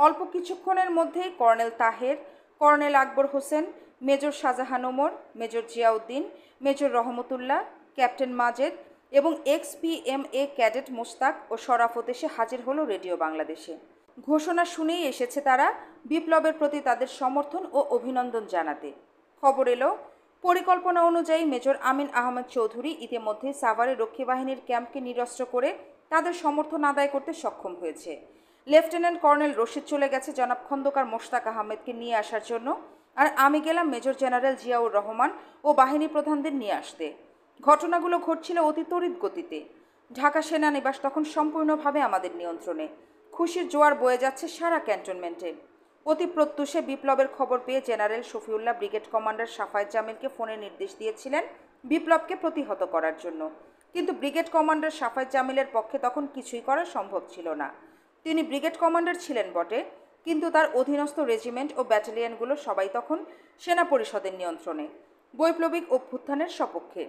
অল্প কিছুক্ষণের মধ্যেই colonel Taher, colonel Akbar Hossain, major Shahjahan Omar, major Ziauddin, major Rahmatullah, captain Majed এবং XPMA ক্যাডেট মোস্তাক ও শরাফত এসে হাজির হলো রেডিও বাংলাদেশে। ঘোষণা শুনেই এসেছে তারা বিপ্লবের প্রতি তাদের সমর্থন ও অভিনন্দন জানাতে। খবর এলো, পরিকল্পনা অনুযায়ী মেজর আমিন আহমেদ চৌধুরী ইতিমধ্যে সাভারে রক্ষী বাহিনীর ক্যাম্পকে নিরস্ত্র করে তাদের সমর্থন আদায় করতে সক্ষম হয়েছে। লেফটেন্যান্ট কর্নেল রশিদ চলে গেছে জনাব খন্দকার মোশতাক আহমেদকে নিয়ে আসার জন্য, আর আমি গেলাম মেজর জেনারেল জিয়াউর রহমান ও বাহিনী প্রধানদের নিয়ে আসতে। ঘটনাগুলো ঘটছিল অতি তড়িৎ গতিতে। ঢাকা সেনানিবাস তখন সম্পূর্ণভাবে আমাদের নিয়ন্ত্রণে। খুশির জোয়ার বয়ে যাচ্ছে সারা ক্যান্টনমেন্টে। অতি প্রত্যুষে বিপ্লবের খবর পেয়ে general Shafiullah brigade commander Safayet জামিলকে ফোনে নির্দেশ দিয়েছিলেন বিপ্লবকে প্রতিহত করার জন্য, কিন্তু ব্রিগেড কমান্ডার সাফায়েত জামিলের পক্ষে তখন কিছুই করা সম্ভব ছিল না। তিনি ব্রিগেড কমান্ডার ছিলেন বটে, কিন্তু তার অধীনস্থ রেজিমেন্ট ও ব্যাটালিয়নগুলো সবাই তখন সেনা পরিষদের নিয়ন্ত্রণে, বৈপ্লবিক অভ্যুত্থানের সপক্ষে।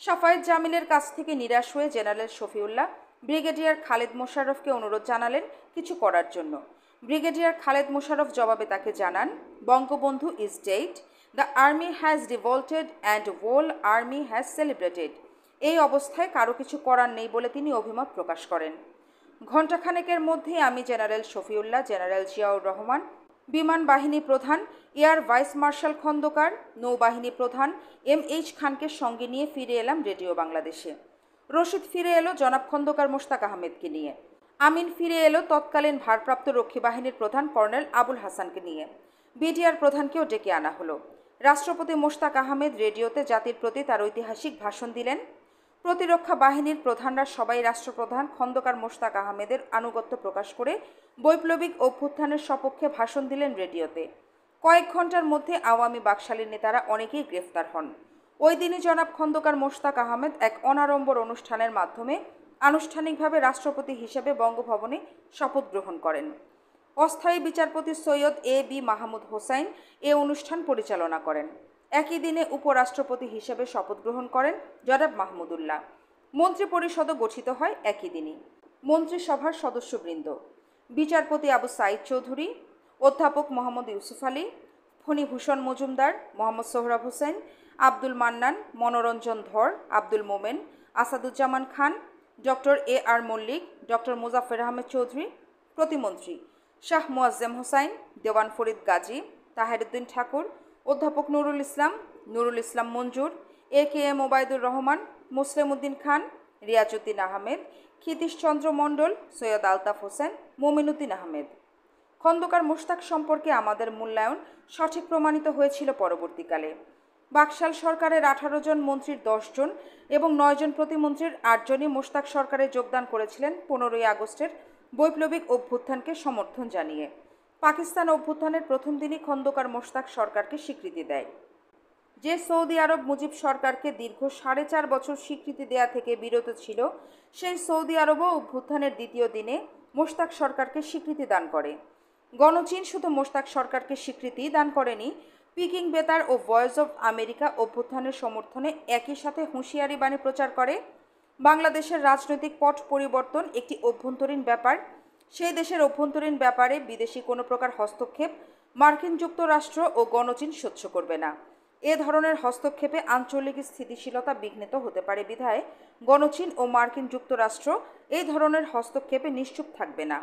সাফায়েত জামিলের কাছ থেকে নিরাশ হয়ে জেনারেল শফিউল্লাহ ব্রিগেডিয়ার খালেদ মোশাররফকে অনুরোধ জানালেন কিছু করার জন্য। ব্রিগেডিয়ার খালেদ মোশাররফ জবাবে তাকে জানান, Bangabandhu is dead, the army has revolted and whole army has celebrated. এই অবস্থায় কারো কিছু করার নেই বলে তিনি অভিমত প্রকাশ করেন। ঘণ্টাখানেকের মধ্যে আমি জেনারেল শফিউল্লাহ, জেনারেল জিয়াউর রহমান, বিমান বাহিনী প্রধান এয়ার ভাইস মার্শাল খন্দকার, নৌবাহিনী প্রধান MH খানকে সঙ্গে নিয়ে ফিরে এলাম রেডিও বাংলাদেশে। রশিদ ফিরে এলো জনাব খন্দকার মোশতাক আহমেদকে নিয়ে। আমিন ফিরে এলো তৎকালীন ভারপ্রাপ্ত রক্ষী বাহিনীর প্রধান কর্নেল আবুল হাসানকে নিয়ে। বিডিআর প্রধানকেও ডেকে আনা হলো। রাষ্ট্রপতি মোশতাক আহমেদ রেডিওতে জাতির প্রতি তার ঐতিহাসিক ভাষণ দিলেন। প্রতিরক্ষা বাহিনীর প্রধানরা সবাই রাষ্ট্রপ্রধান খন্দকার মোশতাক আহমেদের আনুগত্য প্রকাশ করে বৈপ্লবিক অভ্যুত্থানের সপক্ষে ভাষণ দিলেন রেডিওতে। কয়েক ঘন্টার মধ্যে আওয়ামী বাকশালীর নেতারা অনেকেই গ্রেফতার হন। ওই দিনই জনাব খন্দকার মোশতাক আহমেদ এক অনাড়ম্বর অনুষ্ঠানের মাধ্যমে আনুষ্ঠানিকভাবে রাষ্ট্রপতি হিসেবে বঙ্গভবনে শপথ গ্রহণ করেন। অস্থায়ী বিচারপতি সৈয়দ AB মাহমুদ হোসাইন এ অনুষ্ঠান পরিচালনা করেন। একই দিনে উপরাষ্ট্রপতি হিসেবে শপথ গ্রহণ করেন জনাব মাহমুদুল্লাহ। মন্ত্রিপরিষদও গঠিত হয় একই দিনই। মন্ত্রিসভার সদস্যবৃন্দ: বিচারপতি আবু সাঈদ চৌধুরী, অধ্যাপক Mohammad Yusuf Ali, Phanibhushan Majumdar, Mohammad Sohrab Hossain, Abdul Mannan, Manoranjan Dhar, Abdul Momen, Asaduzzaman Khan, doctor AR Mallick, doctor Mozaffar Ahmed Chowdhury. প্রতিমন্ত্রী: শাহ মুয়াজ্জেম হোসাইন, দেওয়ান ফরিদ গাজী, তাহেরউদ্দিন ঠাকুর, অধ্যাপক নুরুল ইসলাম মঞ্জুর, AKM ওবায়দুর রহমান, মুসলিম উদ্দিন খান, রিয়াজউদ্দিন আহমেদ, ক্ষিতীশচন্দ্র মণ্ডল, সৈয়দ আলতাফ হোসেন, মোমিনুদ্দিন আহমেদ। খন্দকার মোশতাক সম্পর্কে আমাদের মূল্যায়ন সঠিক প্রমাণিত হয়েছিল পরবর্তীকালে। বাকশাল সরকারের 18 জন মন্ত্রীর 10 জন এবং 9 জন প্রতিমন্ত্রীর 8 জনই মোশতাক সরকারে যোগদান করেছিলেন 15ই আগস্টের বৈপ্লবিক অভ্যুত্থানকে সমর্থন জানিয়ে। পাকিস্তান অভ্যুত্থানের প্রথম দিনই খন্দকার মোশতাক সরকারকে স্বীকৃতি দেয়। যে সৌদি আরব মুজিব সরকারকে দীর্ঘ 4.5 বছর স্বীকৃতি দেয়া থেকে বিরত ছিল, সেই সৌদি আরবও অভ্যুত্থানের দ্বিতীয় দিনে মোশতাক সরকারকে স্বীকৃতি দান করে। গণচীন শুধু মোশতাক সরকারকে স্বীকৃতি দান করেনি, পিকিং বেতার ও ভয়েস অব আমেরিকা অভ্যুত্থানের সমর্থনে একই সাথে হুঁশিয়ারি বাণী প্রচার করে। বাংলাদেশের রাজনৈতিক পট পরিবর্তন একটি অভ্যন্তরীণ ব্যাপার। সেই দেশের অভ্যন্তরীণ ব্যাপারে বিদেশি কোনো প্রকার হস্তক্ষেপ মার্কিন যুক্তরাষ্ট্র ও গণচীন সহ্য করবে না। এ ধরনের হস্তক্ষেপে আঞ্চলিক স্থিতিশীলতা বিঘ্নিত হতে পারে বিধায় গণচীন ও মার্কিন যুক্তরাষ্ট্র এই ধরনের হস্তক্ষেপে নিশ্চুপ থাকবে না।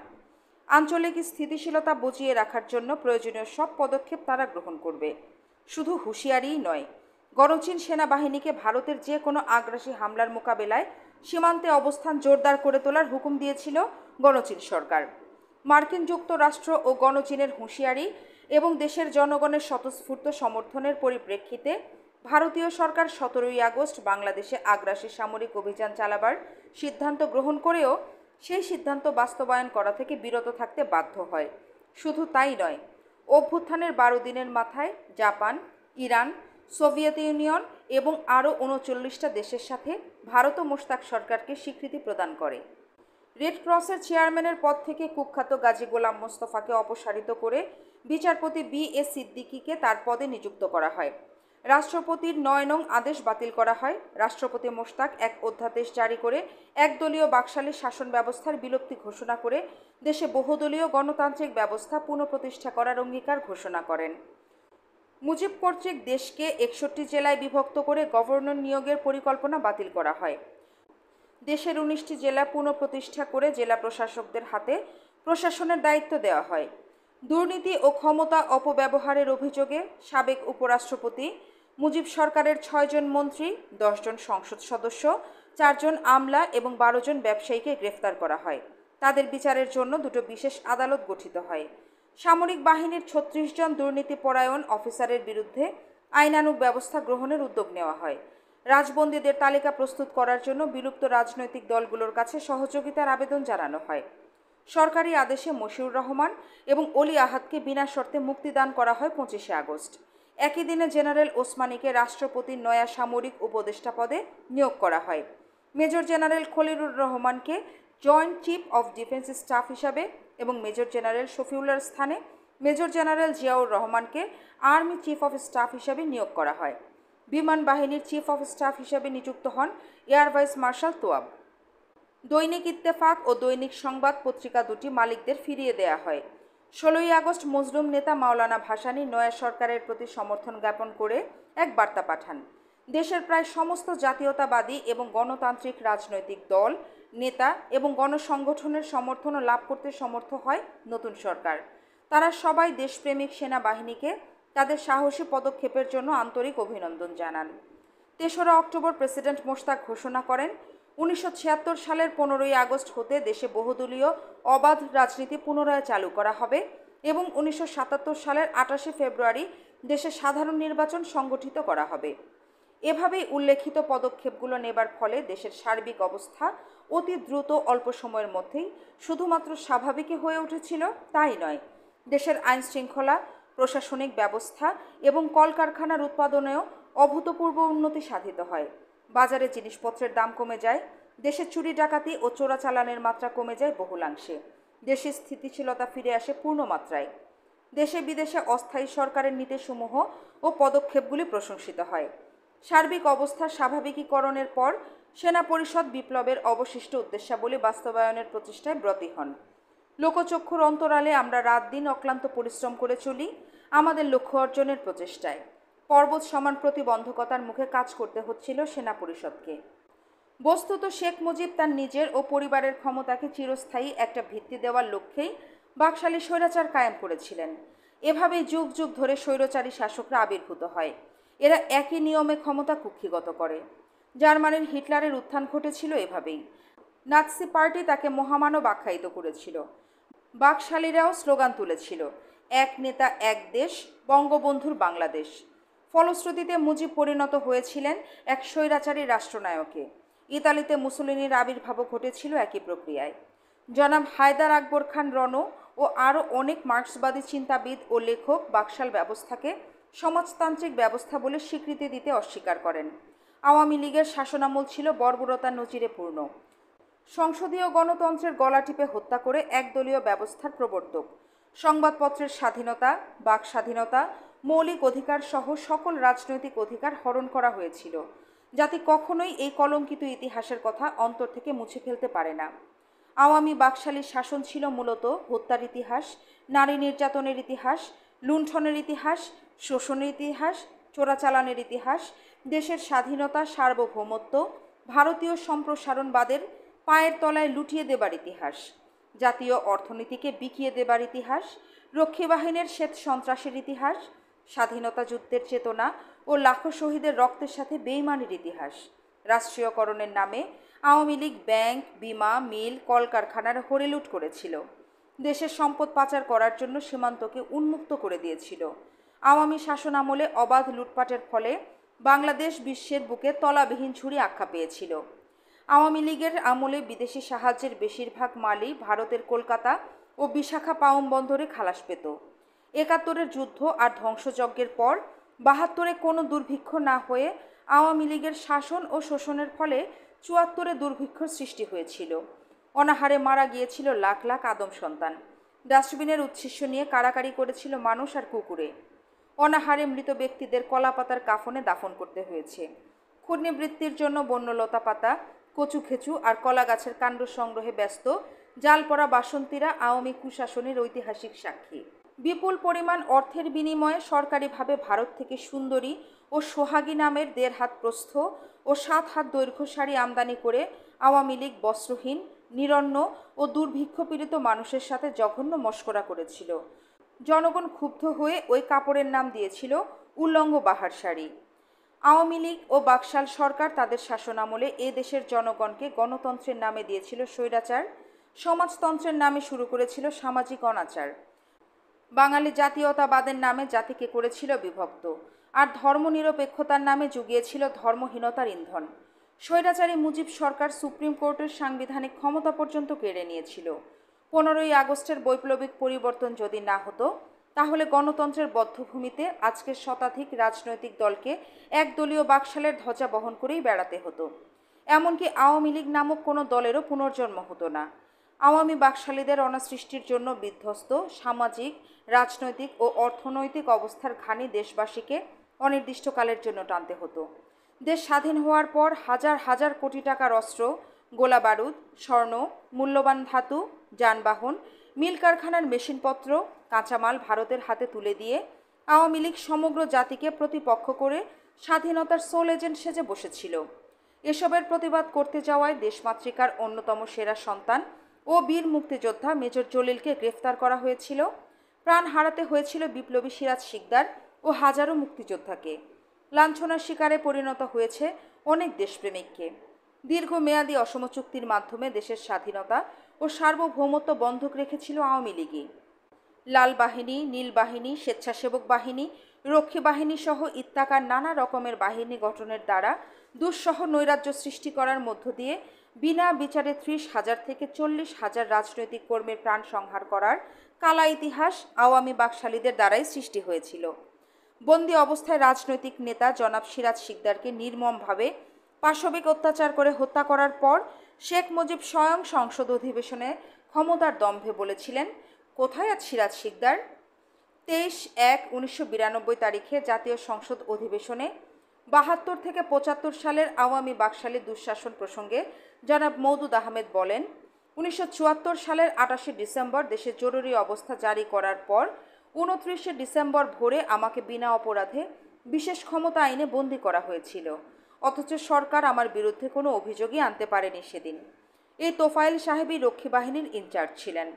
আঞ্চলিক স্থিতিশীলতা বজিয়ে রাখার জন্য প্রয়োজনীয় সব পদক্ষেপ তারা গ্রহণ করবে। শুধু হুঁশিয়ারিই নয়, গণচীন সেনাবাহিনীকে ভারতের যে কোনো আগ্রাসী হামলার মোকাবেলায় সীমান্তে অবস্থান জোরদার করে তোলার হুকুম দিয়েছিল গণচীন সরকার। মার্কিন যুক্তরাষ্ট্র ও গণচীনের হুঁশিয়ারি এবং দেশের জনগণের স্বতঃস্ফূর্ত সমর্থনের পরিপ্রেক্ষিতে ভারতীয় সরকার 17ই আগস্ট বাংলাদেশে আগ্রাসী সামরিক অভিযান চালাবার সিদ্ধান্ত গ্রহণ করেও সেই সিদ্ধান্ত বাস্তবায়ন করা থেকে বিরত থাকতে বাধ্য হয়। শুধু তাই নয়, অভ্যুত্থানের 12 দিনের মাথায় জাপান, ইরান, সোভিয়েত ইউনিয়ন এবং আরও 39টা দেশের সাথে ভারতও মোশতাক সরকারকে স্বীকৃতি প্রদান করে। রেড ক্রসের চেয়ারম্যানের পদ থেকে কুখ্যাত গাজী গোলাম মোস্তফাকে অপসারিত করে বিচারপতি BA সিদ্দিকীকে তার পদে নিযুক্ত করা হয়। রাষ্ট্রপতির ৯ নং আদেশ বাতিল করা হয়। রাষ্ট্রপতি মোশতাক এক অধ্যাদেশ জারি করে একদলীয় বাকশালী শাসন ব্যবস্থার বিলুপ্তি ঘোষণা করে দেশে বহুদলীয় গণতান্ত্রিক ব্যবস্থা পুনঃপ্রতিষ্ঠা করার অঙ্গীকার ঘোষণা করেন। মুজিব কর্তৃক দেশকে ৬১ জেলায় বিভক্ত করে গভর্নর নিয়োগের পরিকল্পনা বাতিল করা হয়। দেশের ১৯টি জেলা পুনঃপ্রতিষ্ঠা করে জেলা প্রশাসকদের হাতে প্রশাসনের দায়িত্ব দেওয়া হয়। দুর্নীতি ও ক্ষমতা অপব্যবহারের অভিযোগে সাবেক উপরাষ্ট্রপতি মুজিব সরকারের ৬ জন মন্ত্রী, ১০ জন সংসদ সদস্য, ৪ জন আমলা এবং ১২ জন ব্যবসায়ীকে গ্রেফতার করা হয়। তাদের বিচারের জন্য দুটো বিশেষ আদালত গঠিত হয়। সামরিক বাহিনীর ৩৬ জন দুর্নীতিপরায়ণ অফিসারের বিরুদ্ধে আইনানুগ ব্যবস্থা গ্রহণের উদ্যোগ নেওয়া হয়। রাজবন্দীদের তালিকা প্রস্তুত করার জন্য বিলুপ্ত রাজনৈতিক দলগুলোর কাছে সহযোগিতার আবেদন জানানো হয়। সরকারি আদেশে মশিউর রহমান এবং অলি আহাদকে বিনা শর্তে মুক্তিদান করা হয় ২৫শে আগস্ট। একই দিনে জেনারেল ওসমানীকে রাষ্ট্রপতির নয়া সামরিক উপদেষ্টা পদে নিয়োগ করা হয়। মেজর জেনারেল খলিলুর রহমানকে joint chief of defence staff হিসাবে এবং মেজর জেনারেল শফিউল্লার স্থানে মেজর জেনারেল জিয়াউর রহমানকে আর্মি চিফ অফ স্টাফ হিসাবে নিয়োগ করা হয়। বিমান বাহিনীর চিফ অফ স্টাফ হিসাবে নিযুক্ত হন এয়ার ভাইস মার্শাল তোয়াব। দৈনিক ইত্তেফাক ও দৈনিক সংবাদ পত্রিকা দুটি মালিকদের ফিরিয়ে দেয়া হয়। ১৬ই আগস্ট মজলুম নেতা মাওলানা ভাসানী নয়া সরকারের প্রতি সমর্থন জ্ঞাপন করে এক বার্তা পাঠান। দেশের প্রায় সমস্ত জাতীয়তাবাদী এবং গণতান্ত্রিক রাজনৈতিক দল, নেতা এবং গণসংগঠনের সমর্থনও লাভ করতে সমর্থ হয় নতুন সরকার। তারা সবাই দেশপ্রেমিক সেনাবাহিনীকে তাদের সাহসী পদক্ষেপের জন্য আন্তরিক অভিনন্দন জানান। ৩রা অক্টোবর প্রেসিডেন্ট মোশতাক ঘোষণা করেন, ১৯৭৬ সালের ১৫ই আগস্ট হতে দেশে বহুদলীয় অবাধ রাজনীতি পুনরায় চালু করা হবে এবং ১৯৭৭ সালের ২৮শে ফেব্রুয়ারি দেশে সাধারণ নির্বাচন সংগঠিত করা হবে। এভাবেই উল্লেখিত পদক্ষেপগুলো নেবার ফলে দেশের সার্বিক অবস্থা অতি দ্রুত অল্প সময়ের মধ্যেই শুধুমাত্র স্বাভাবিকই হয়ে উঠেছিল তাই নয়, দেশের আইনশৃঙ্খলা, প্রশাসনিক ব্যবস্থা এবং কলকারখানার উৎপাদনেও অভূতপূর্ব উন্নতি সাধিত হয়। বাজারে জিনিসপত্রের দাম কমে যায়, দেশে চুরি ডাকাতি ও চোরাচালানের মাত্রা কমে যায় বহুলাংশে, দেশে স্থিতিশীলতা ফিরে আসে পূর্ণমাত্রায়। দেশে বিদেশে অস্থায়ী সরকারের নীতিসমূহ ও পদক্ষেপগুলি প্রশংসিত হয়। সার্বিক অবস্থার স্বাভাবিকীকরণের পর সেনা পরিষদ বিপ্লবের অবশিষ্ট উদ্দেশ্যাবলী বাস্তবায়নের প্রচেষ্টায় ব্রতী হন। লোকচক্ষুর অন্তরালে আমরা রাত দিন অক্লান্ত পরিশ্রম করে চলি আমাদের লক্ষ্য অর্জনের প্রচেষ্টায়। পর্বত সমান প্রতিবন্ধকতার মুখে কাজ করতে হচ্ছিল সেনা পরিষদকে। বস্তুত শেখ মুজিব তার নিজের ও পরিবারের ক্ষমতাকে চিরস্থায়ী একটা ভিত্তি দেওয়ার লক্ষ্যেই বাকশালী স্বৈরাচার কায়েম করেছিলেন। এভাবেই যুগ যুগ ধরে স্বৈরাচারী শাসকরা আবির্ভূত হয়। এরা একই নিয়মে ক্ষমতা কুক্ষিগত করে। জার্মানির হিটলারের উত্থান ঘটেছিল এভাবেই। নাৎসি পার্টি তাকে মহামানব আখ্যায়িত করেছিল। বাকশালীরাও স্লোগান তুলেছিল, এক নেতা এক দেশ, বঙ্গবন্ধুর বাংলাদেশ। ফলশ্রুতিতে মুজিব পরিণত হয়েছিলেন এক স্বৈরাচারী রাষ্ট্রনায়কে। ইতালিতে মুসোলিনির আবির্ভাবও ঘটেছিল একই প্রক্রিয়ায়। জনাব হায়দার আকবর খান রণ ও আরও অনেক মার্ক্সবাদী চিন্তাবিদ ও লেখক বাকশাল ব্যবস্থাকে সমাজতান্ত্রিক ব্যবস্থা বলে স্বীকৃতি দিতে অস্বীকার করেন। আওয়ামী লীগের শাসনামল ছিল বর্বরতার নজিরে পূর্ণ। সংসদীয় গণতন্ত্রের গলা টিপে হত্যা করে একদলীয় ব্যবস্থার প্রবর্তক। সংবাদপত্রের স্বাধীনতা, বাক স্বাধীনতা, মৌলিক অধিকার সহ সকল রাজনৈতিক অধিকার হরণ করা হয়েছিল। জাতি কখনোই এই কলঙ্কিত ইতিহাসের কথা অন্তর থেকে মুছে ফেলতে পারে না। আওয়ামী বাকশালী শাসন ছিল মূলত হত্যার ইতিহাস, নারী নির্যাতনের ইতিহাস, লুণ্ঠনের ইতিহাস, শোষণের ইতিহাস, চোরাচালানের ইতিহাস, দেশের স্বাধীনতা, সার্বভৌমত্ব, ভারতীয় সম্প্রসারণবাদের পায়ের তলায় লুটিয়ে দেবার ইতিহাস, জাতীয় অর্থনীতিকে বিকিয়ে দেবার ইতিহাস, রক্ষী বাহিনীর শ্বেত সন্ত্রাসের ইতিহাস, স্বাধীনতা যুদ্ধের চেতনা ও লাখো শহীদের রক্তের সাথে বেইমানির ইতিহাস। রাষ্ট্রীয়করণের নামে আওয়ামী লীগ ব্যাংক, বিমা, মিল, কলকারখানার হরিলুট করেছিল। দেশের সম্পদ পাচার করার জন্য সীমান্তকে উন্মুক্ত করে দিয়েছিল। আওয়ামী শাসন আমলে অবাধ লুটপাটের ফলে বাংলাদেশ বিশ্বের বুকে তলাবিহীন ঝুড়ি আখ্যা পেয়েছিল। আওয়ামী লীগের আমলে বিদেশি সাহায্যের বেশিরভাগ মালই ভারতের কলকাতা ও বিশাখাপাউম বন্দরে খালাস পেত। ৭১-এর যুদ্ধ আর ধ্বংসযজ্ঞের পর ৭২-এ কোনো দুর্ভিক্ষ না হয়ে আওয়ামী লীগের শাসন ও শোষণের ফলে ৭৪-এ দুর্ভিক্ষর সৃষ্টি হয়েছিল। অনাহারে মারা গিয়েছিল লাখ লাখ আদম সন্তান। ডাস্টবিনের উচ্ছিষ্ট নিয়ে কাড়াকাড়ি করেছিল মানুষ আর কুকুরে। অনাহারে মৃত ব্যক্তিদের কলাপাতার কাফনে দাফন করতে হয়েছে। ঘূর্ণিবৃত্তির জন্য বন্যলতা পাতা, কচু খেচু আর কলা গাছের কাণ্ড সংগ্রহে ব্যস্ত জাল পড়া বাসন্তীরা আওয়ামী কুশাসনের ঐতিহাসিক সাক্ষী। বিপুল পরিমাণ অর্থের বিনিময়ে সরকারিভাবে ভারত থেকে সুন্দরী ও সোহাগী নামের 1.5 হাত প্রস্থ ও 7 হাত দৈর্ঘ্য শাড়ি আমদানি করে আওয়ামী লীগ বস্ত্রহীন, নিরন্ন ও দুর্ভিক্ষপীড়িত মানুষের সাথে জঘন্য মশকরা করেছিল। জনগণ ক্ষুব্ধ হয়ে ওই কাপড়ের নাম দিয়েছিল উলঙ্গ বাহার শাড়ি। আওয়ামী লীগ ও বাকশাল সরকার তাদের শাসনামলে এ দেশের জনগণকে গণতন্ত্রের নামে দিয়েছিল স্বৈরাচার, সমাজতন্ত্রের নামে শুরু করেছিল সামাজিক অনাচার, বাঙালি জাতীয়তাবাদের নামে জাতিকে করেছিল বিভক্ত, আর ধর্মনিরপেক্ষতার নামে জুগিয়েছিল ধর্মহীনতার ইন্ধন। স্বৈরাচারী মুজিব সরকার সুপ্রিম কোর্টের সাংবিধানিক ক্ষমতা পর্যন্ত কেড়ে নিয়েছিল। 15ই আগস্টের বৈপ্লবিক পরিবর্তন যদি না হতো, তাহলে গণতন্ত্রের বধ্যভূমিতে আজকের শতাধিক রাজনৈতিক দলকে একদলীয় বাকশালের ধ্বজা বহন করেই বেড়াতে হতো। এমনকি আওয়ামী লীগ নামক কোনো দলেরও পুনর্জন্ম হতো না। আওয়ামী বাকশালীদের অনাসৃষ্টির জন্য বিধ্বস্ত সামাজিক, রাজনৈতিক ও অর্থনৈতিক অবস্থার ঘানি দেশবাসীকে অনির্দিষ্টকালের জন্য টানতে হতো। দেশ স্বাধীন হওয়ার পর হাজার হাজার কোটি টাকার অস্ত্র, গোলাবারুদ, স্বর্ণ, মূল্যবান ধাতু, যানবাহন, মিল কারখানার মেশিনপত্র, কাঁচামাল ভারতের হাতে তুলে দিয়ে আওয়ামী লীগ সমগ্র জাতিকে প্রতিপক্ষ করে স্বাধীনতার সোল এজেন্ট সেজে বসেছিল। এসবের প্রতিবাদ করতে যাওয়ায় দেশমাতৃকার অন্যতম সেরা সন্তান ও বীর মুক্তিযোদ্ধা মেজর জলিলকে গ্রেফতার করা হয়েছিল। প্রাণ হারাতে হয়েছিল বিপ্লবী সিরাজ শিকদার ও হাজারো মুক্তিযোদ্ধাকে। লাঞ্ছনার শিকারে পরিণত হয়েছে অনেক দেশপ্রেমিককে। দীর্ঘমেয়াদী অসম চুক্তির মাধ্যমে দেশের স্বাধীনতা ও সার্বভৌমত্ব বন্ধক রেখেছিল আওয়ামী লীগই। লাল বাহিনী, নীল বাহিনী, স্বেচ্ছাসেবক বাহিনী, রক্ষী বাহিনী সহ ইত্যাকার নানা রকমের বাহিনী গঠনের দ্বারা দুঃসহ নৈরাজ্য সৃষ্টি করার মধ্য দিয়ে বিনা বিচারে 30,000 থেকে 40,000 রাজনৈতিক কর্মীর প্রাণ সংহার করার কালা ইতিহাস আওয়ামী বাকশালীদের দ্বারাই সৃষ্টি হয়েছিল। বন্দী অবস্থায় রাজনৈতিক নেতা জনাব সিরাজ শিকদারকে নির্মমভাবে পাশবিক অত্যাচার করে হত্যা করার পর শেখ মুজিব স্বয়ং সংসদ অধিবেশনে ক্ষমতার দম্ভে বলেছিলেন, কোথায় আজ সিরাজ শিকদার? 23/1/1992 তারিখে জাতীয় সংসদ অধিবেশনে 72 থেকে 75 সালের আওয়ামী বাকশালী দুঃশাসন প্রসঙ্গে জনাব মওদুদ আহমেদ বলেন, 1974 সালের 28শে ডিসেম্বর দেশে জরুরি অবস্থা জারি করার পর 29শে ডিসেম্বর ভোরে আমাকে বিনা অপরাধে বিশেষ ক্ষমতা আইনে বন্দী করা হয়েছিল। অথচ সরকার আমার বিরুদ্ধে কোনো অভিযোগই আনতে পারেনি সেদিন। এই তোফায়েল সাহেবই রক্ষী বাহিনীর ইনচার্জ ছিলেন,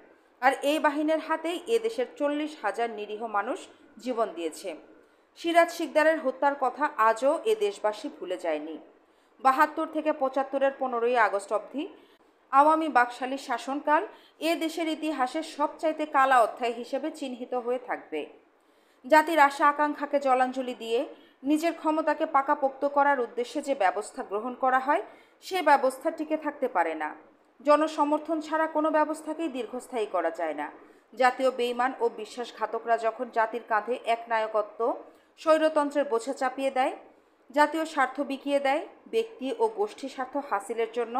আর এই বাহিনীর হাতেই এ দেশের 40,000 নিরীহ মানুষ জীবন দিয়েছে। সিরাজ শিকদারের হত্যার কথা আজও এ দেশবাসী ভুলে যায়নি। 72 থেকে 75-এর 15ই আগস্ট অবধি আওয়ামী বাকশালী শাসনকাল এ দেশের ইতিহাসের সবচাইতে কালা অধ্যায় হিসেবে চিহ্নিত হয়ে থাকবে। জাতির আশা আকাঙ্ক্ষাকে জলাঞ্জলি দিয়ে নিজের ক্ষমতাকে পাকাপোক্ত করার উদ্দেশ্যে যে ব্যবস্থা গ্রহণ করা হয়, সে ব্যবস্থা টিকে থাকতে পারে না। জনসমর্থন ছাড়া কোনো ব্যবস্থাকেই দীর্ঘস্থায়ী করা যায় না। জাতীয় বেইমান ও বিশ্বাসঘাতকরা যখন জাতির কাঁধে একনায়কত্ব, স্বৈরতন্ত্রের বোঝা চাপিয়ে দেয়, জাতীয় স্বার্থ বিকিয়ে দেয়, ব্যক্তি ও গোষ্ঠী স্বার্থ হাসিলের জন্য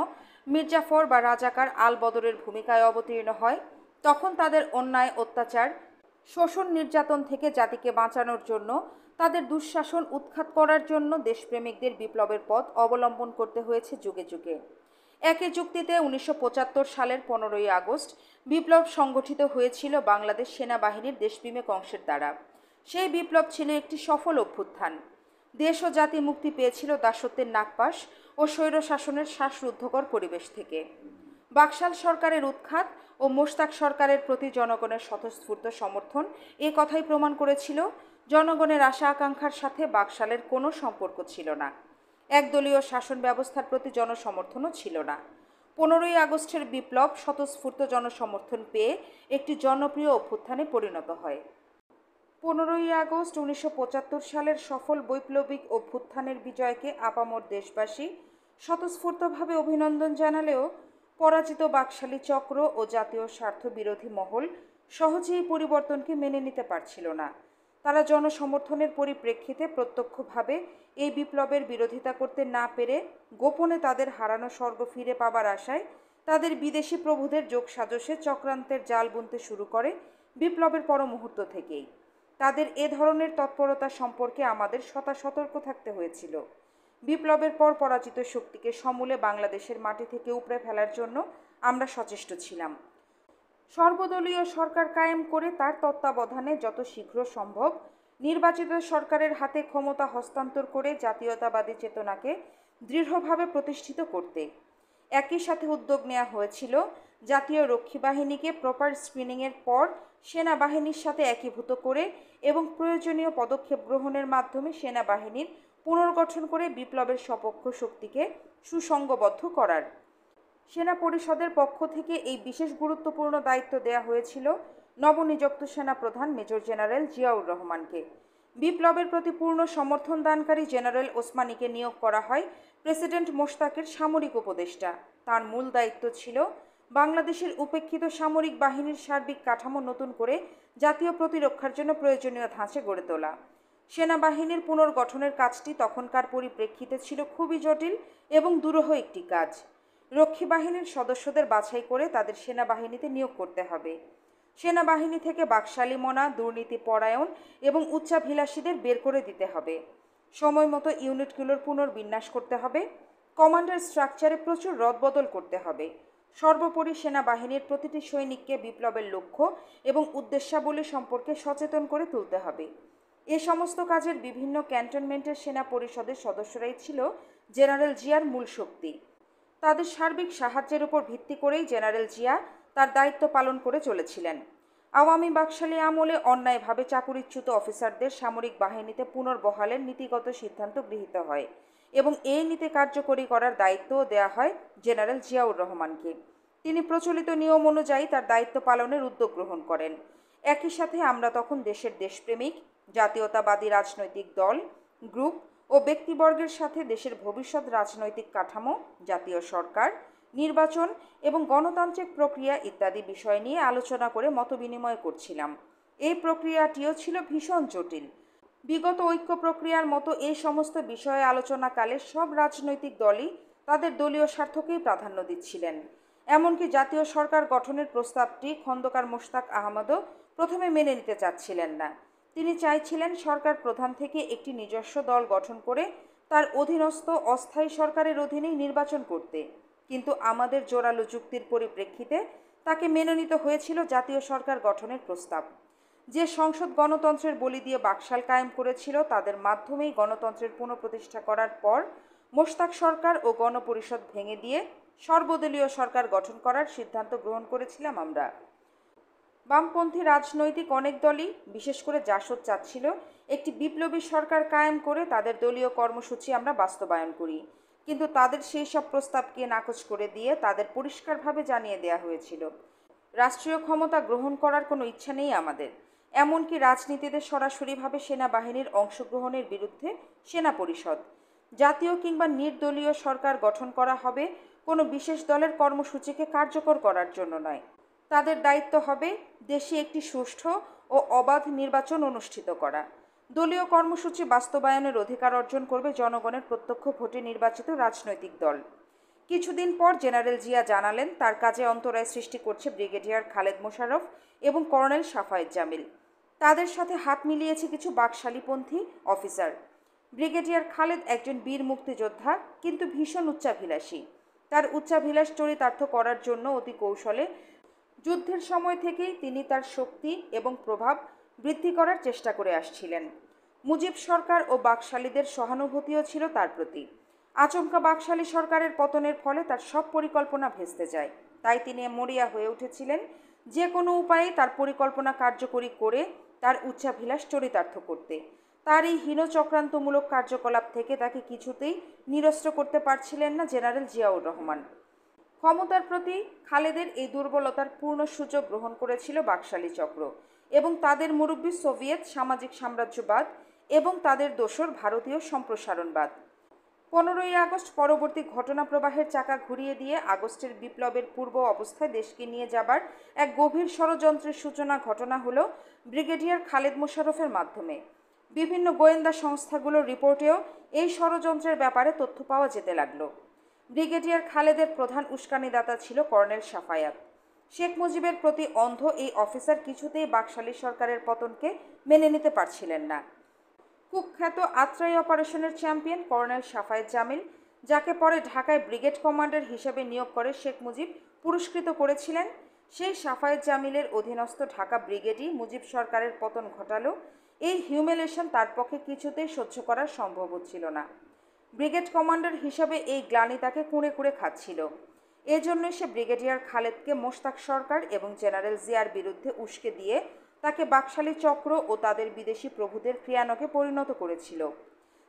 মির্জাফর বা রাজাকার আল বদরের ভূমিকায় অবতীর্ণ হয়, তখন তাদের অন্যায়, অত্যাচার, শোষণ, নির্যাতন থেকে জাতিকে বাঁচানোর জন্য, তাদের দুঃশাসন উৎখাত করার জন্য দেশপ্রেমিকদের বিপ্লবের পথ অবলম্বন করতে হয়েছে যুগে যুগে। একই যুক্তিতে 1975 সালের 15ই আগস্ট বিপ্লব সংগঠিত হয়েছিল বাংলাদেশ সেনাবাহিনীর দেশপ্রেমিক অংশের দ্বারা। সেই বিপ্লব ছিল একটি সফল অভ্যুত্থান। দেশ ও জাতি মুক্তি পেয়েছিল দাসত্বের নাগপাশ ও স্বৈরশাসনের শ্বাসরুদ্ধকর পরিবেশ থেকে। বাকশাল সরকারের উৎখাত ও মোশতাক সরকারের প্রতি জনগণের স্বতঃস্ফূর্ত সমর্থন এ কথাই প্রমাণ করেছিল, জনগণের আশা আকাঙ্ক্ষার সাথে বাকশালের কোনো সম্পর্ক ছিল না। একদলীয় শাসন ব্যবস্থার প্রতি জনসমর্থনও ছিল না। 15ই আগস্টের বিপ্লব স্বতঃস্ফূর্ত জনসমর্থন পেয়ে একটি জনপ্রিয় অভ্যুত্থানে পরিণত হয়। 15ই আগস্ট 1975 সালের সফল বৈপ্লবিক অভ্যুত্থানের বিজয়কে আপামর দেশবাসী স্বতঃস্ফূর্তভাবে অভিনন্দন জানালেও পরাজিত বাকশালী চক্র ও জাতীয় স্বার্থ বিরোধী মহল সহজেই পরিবর্তনকে মেনে নিতে পারছিল না। তারা জনসমর্থনের পরিপ্রেক্ষিতে প্রত্যক্ষভাবে এই বিপ্লবের বিরোধিতা করতে না পেরে গোপনে তাদের হারানো স্বর্গ ফিরে পাবার আশায় তাদের বিদেশি প্রভুদের যোগসাজশে চক্রান্তের জাল বুনতে শুরু করে বিপ্লবের পর মুহূর্ত থেকেই। তাদের এ ধরনের তৎপরতা সম্পর্কে আমাদের সতর্ক থাকতে হয়েছিল। বিপ্লবের পর পরাজিত শক্তিকে সমূলে বাংলাদেশের মাটি থেকে উপড়ে ফেলার জন্য আমরা সচেষ্ট ছিলাম। সর্বদলীয় সরকার কায়েম করে তার তত্ত্বাবধানে যত শীঘ্র সম্ভব নির্বাচিত সরকারের হাতে ক্ষমতা হস্তান্তর করে জাতীয়তাবাদী চেতনাকে দৃঢ়ভাবে প্রতিষ্ঠিত করতে। একই সাথে উদ্যোগ নেওয়া হয়েছিল জাতীয় রক্ষী বাহিনীকে প্রপার স্ক্রিনিংয়ের পর সেনাবাহিনীর সাথে একীভূত করে এবং প্রয়োজনীয় পদক্ষেপ গ্রহণের মাধ্যমে সেনাবাহিনীর পুনর্গঠন করে বিপ্লবের সপক্ষ শক্তিকে সুসংঘবদ্ধ করার। সেনা পরিষদের পক্ষ থেকে এই বিশেষ গুরুত্বপূর্ণ দায়িত্ব দেওয়া হয়েছিল নবনিযুক্ত সেনাপ্রধান মেজর জেনারেল জিয়াউর রহমানকে। বিপ্লবের প্রতি পূর্ণ সমর্থন দানকারী জেনারেল ওসমানীকে নিয়োগ করা হয় প্রেসিডেন্ট মোশতাকের সামরিক উপদেষ্টা। তার মূল দায়িত্ব ছিল বাংলাদেশের উপেক্ষিত সামরিক বাহিনীর সার্বিক কাঠামো নতুন করে জাতীয় প্রতিরক্ষার জন্য প্রয়োজনীয় ধাঁচে গড়ে তোলা। সেনাবাহিনীর পুনর্গঠনের কাজটি তখনকার পরিপ্রেক্ষিতে ছিল খুবই জটিল এবং দুরূহ একটি কাজ। রক্ষী বাহিনীর সদস্যদের বাছাই করে তাদের সেনাবাহিনীতে নিয়োগ করতে হবে। সেনাবাহিনী থেকে বাকশালীমনা, দুর্নীতিপরায়ণ এবং উচ্চাভিলাষীদের বের করে দিতে হবে। সময় মতো ইউনিটগুলোর পুনর্বিন্যাস করতে হবে। কমান্ডার স্ট্রাকচারে প্রচুর রদবদল করতে হবে। সর্বোপরি সেনাবাহিনীর প্রতিটি সৈনিককে বিপ্লবের লক্ষ্য এবং উদ্দেশ্যাবলী সম্পর্কে সচেতন করে তুলতে হবে। এ সমস্ত কাজের বিভিন্ন ক্যান্টনমেন্টের সেনা পরিষদের সদস্যরাই ছিল জেনারেল জিয়ার মূল শক্তি। তাদের সার্বিক সাহায্যের উপর ভিত্তি করেই জেনারেল জিয়া তার দায়িত্ব পালন করে চলেছিলেন। আওয়ামী বাকশালী আমলে অন্যায়ভাবে চাকুরিচ্যুত অফিসারদের সামরিক বাহিনীতে পুনর্বহালের নীতিগত সিদ্ধান্ত গৃহীত হয় এবং এই নীতি কার্যকরী করার দায়িত্বও দেওয়া হয় জেনারেল জিয়াউর রহমানকে। তিনি প্রচলিত নিয়ম অনুযায়ী তার দায়িত্ব পালনের উদ্যোগ গ্রহণ করেন। একই সাথে আমরা তখন দেশের দেশপ্রেমিক, জাতীয়তাবাদী রাজনৈতিক দল, গ্রুপ ও ব্যক্তিবর্গের সাথে দেশের ভবিষ্যৎ রাজনৈতিক কাঠামো, জাতীয় সরকার, নির্বাচন এবং গণতান্ত্রিক প্রক্রিয়া ইত্যাদি বিষয় নিয়ে আলোচনা করে মতবিনিময় করছিলাম। এই প্রক্রিয়াটিও ছিল ভীষণ জটিল। বিগত ঐক্য প্রক্রিয়ার মতো এই সমস্ত বিষয়ে আলোচনাকালে সব রাজনৈতিক দলই তাদের দলীয় স্বার্থকেই প্রাধান্য দিচ্ছিলেন। এমনকি জাতীয় সরকার গঠনের প্রস্তাবটি খন্দকার মোশতাক আহমদও প্রথমে মেনে নিতে চাচ্ছিলেন না। তিনি চাইছিলেন সরকার প্রধান থেকে একটি নিজস্ব দল গঠন করে তার অধীনস্থ অস্থায়ী সরকারের অধীনেই নির্বাচন করতে। কিন্তু আমাদের জোরালো যুক্তির পরিপ্রেক্ষিতে তাকে মেনে নিতে হয়েছিল জাতীয় সরকার গঠনের প্রস্তাব। যে সংসদ গণতন্ত্রের বলি দিয়ে বাকশাল কায়েম করেছিল তাদের মাধ্যমেই গণতন্ত্রের পুনঃপ্রতিষ্ঠা করার পর মোশতাক সরকার ও গণপরিষদ ভেঙে দিয়ে সর্বদলীয় সরকার গঠন করার সিদ্ধান্ত গ্রহণ করেছিলাম আমরা। বামপন্থী রাজনৈতিক অনেক দলই, বিশেষ করে জাসদ, চাচ্ছিল একটি বিপ্লবী সরকার কায়েম করে তাদের দলীয় কর্মসূচি আমরা বাস্তবায়ন করি। কিন্তু তাদের সেই সব প্রস্তাবকে নাকচ করে দিয়ে তাদের পরিষ্কারভাবে জানিয়ে দেওয়া হয়েছিল রাষ্ট্রীয় ক্ষমতা গ্রহণ করার কোনো ইচ্ছা নেই আমাদের। এমনকি রাজনীতিতে সরাসরিভাবে সেনাবাহিনীর অংশগ্রহণের বিরুদ্ধে সেনা পরিষদ। জাতীয় কিংবা নির্দলীয় সরকার গঠন করা হবে কোনো বিশেষ দলের কর্মসূচিকে কার্যকর করার জন্য নয়। তাদের দায়িত্ব হবে দেশে একটি সুষ্ঠু ও অবাধ নির্বাচন অনুষ্ঠিত করা। দলীয় কর্মসূচি বাস্তবায়নের অধিকার অর্জন করবে জনগণের প্রত্যক্ষ ভোটে নির্বাচিত রাজনৈতিক দল। কিছুদিন পর জেনারেল জিয়া জানালেন তার কাজে অন্তরায় সৃষ্টি করছে ব্রিগেডিয়ার খালেদ মোশাররফ এবং কর্নেল সাফায়েত জামিল। তাদের সাথে হাত মিলিয়েছে কিছু বাকশালীপন্থী অফিসার। ব্রিগেডিয়ার খালেদ একজন বীর মুক্তিযোদ্ধা, কিন্তু ভীষণ উচ্চাভিলাষী। তার উচ্চাভিলাষ চরিতার্থ করার জন্য অতি কৌশলে যুদ্ধের সময় থেকেই তিনি তার শক্তি এবং প্রভাব বৃদ্ধি করার চেষ্টা করে আসছিলেন। মুজিব সরকার ও বাকশালীদের সহানুভূতিও ছিল তার প্রতি। আচমকা বাকশালী সরকারের পতনের ফলে তার সব পরিকল্পনা ভেস্তে যায়। তাই তিনি মরিয়া হয়ে উঠেছিলেন যে কোনো উপায়ে তার পরিকল্পনা কার্যকরী করে তার উচ্চাভিলাষ চরিতার্থ করতে। তার এই হীন চক্রান্তমূলক কার্যকলাপ থেকে তাকে কিছুতেই নিরস্ত করতে পারছিলেন না জেনারেল জিয়াউর রহমান। ক্ষমতার প্রতি খালেদের এই দুর্বলতার পূর্ণ সুযোগ গ্রহণ করেছিল বাকশালী চক্র এবং তাদের মুরব্বী সোভিয়েত সামাজিক সাম্রাজ্যবাদ এবং তাদের দোসর ভারতীয় সম্প্রসারণবাদ। 15ই আগস্ট পরবর্তী ঘটনা প্রবাহের চাকা ঘুরিয়ে দিয়ে আগস্টের বিপ্লবের পূর্ব অবস্থায় দেশকে নিয়ে যাবার এক গভীর ষড়যন্ত্রের সূচনা ঘটনা হলো ব্রিগেডিয়ার খালেদ মোশাররফের মাধ্যমে। বিভিন্ন গোয়েন্দা সংস্থাগুলোর রিপোর্টেও এই ষড়যন্ত্রের ব্যাপারে তথ্য পাওয়া যেতে লাগলো। ব্রিগেডিয়ার খালেদের প্রধান উস্কানিদাতা ছিল কর্নেল সাফায়াত। শেখ মুজিবের প্রতি অন্ধ এই অফিসার কিছুতেই বাকশালী সরকারের পতনকে মেনে নিতে পারছিলেন না। কুখ্যাত আত্রাই অপারেশনের চ্যাম্পিয়ন কর্নেল সাফায়েত জামিল, যাকে পরে ঢাকায় ব্রিগেড কমান্ডার হিসেবে নিয়োগ করে শেখ মুজিব পুরস্কৃত করেছিলেন, সেই সাফায়েত জামিলের অধীনস্থ ঢাকা ব্রিগেডই মুজিব সরকারের পতন ঘটালো। এই হিউমিলেশন তার পক্ষে কিছুতেই সহ্য করা সম্ভব হচ্ছিল না। ব্রিগেড কমান্ডার হিসেবে এই গ্লানি তাকে কুঁড়ে কুঁড়ে খাচ্ছিল। এজন্যই সে ব্রিগেডিয়ার খালেদকে মোশতাক সরকার এবং জেনারেল জিয়ার বিরুদ্ধে উস্কে দিয়ে তাকে বাকশালী চক্র ও তাদের বিদেশি প্রভুদের ক্রিয়ানকে পরিণত করেছিল।